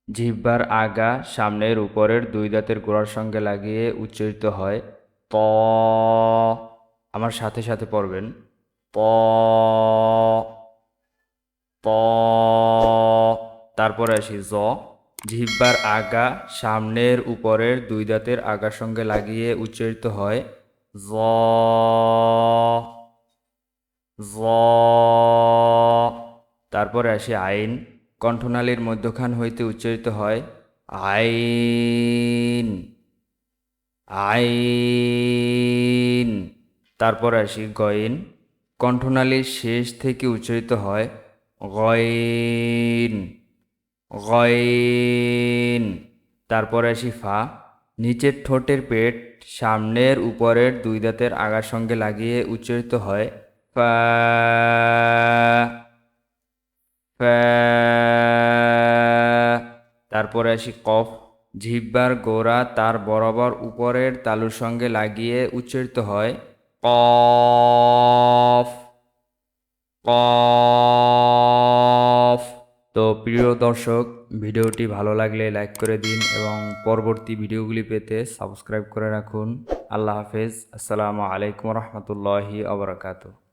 জিহ্বার আগা সামনের উপরের দুই দাঁতের গোড়ার সঙ্গে লাগিয়ে উচ্চারিত হয় ত। আমার সাথে সাথে পড়বেন ত ত। তারপরে আসি জ। জিহ্বার আগা সামনের উপরের দুই দাঁতের আগার সঙ্গে লাগিয়ে উচ্চারিত হয় জ জ। তারপরে আসি আইন। কণ্ঠনালীর মধ্যখান হইতে উচ্চারিত হয় আইন আইন। তারপরে আসি গইন। কণ্ঠনালীর শেষ থেকে উচ্চারিত হয় গইন গইন। তারপরে আসি ফা। নিচের ঠোঁটের পেট সামনের উপরের দুই দাঁতের আগার সঙ্গে লাগিয়ে উচ্চারিত হয় ফা ফা। তারপরে আসি কফ। জিহ্বার গোড়া তার বরাবর উপরের তালুর সঙ্গে লাগিয়ে উচ্চারিত হয় কফ কফ। তো প্রিয় দর্শক, ভিডিওটি ভালো লাগলে লাইক করে দিন এবং পরবর্তী ভিডিওগুলি পেতে সাবস্ক্রাইব করে রাখুন। আল্লাহ হাফেজ। আসসালামু আলাইকুম রহমতুল্লাহি আবরাকাতুহ।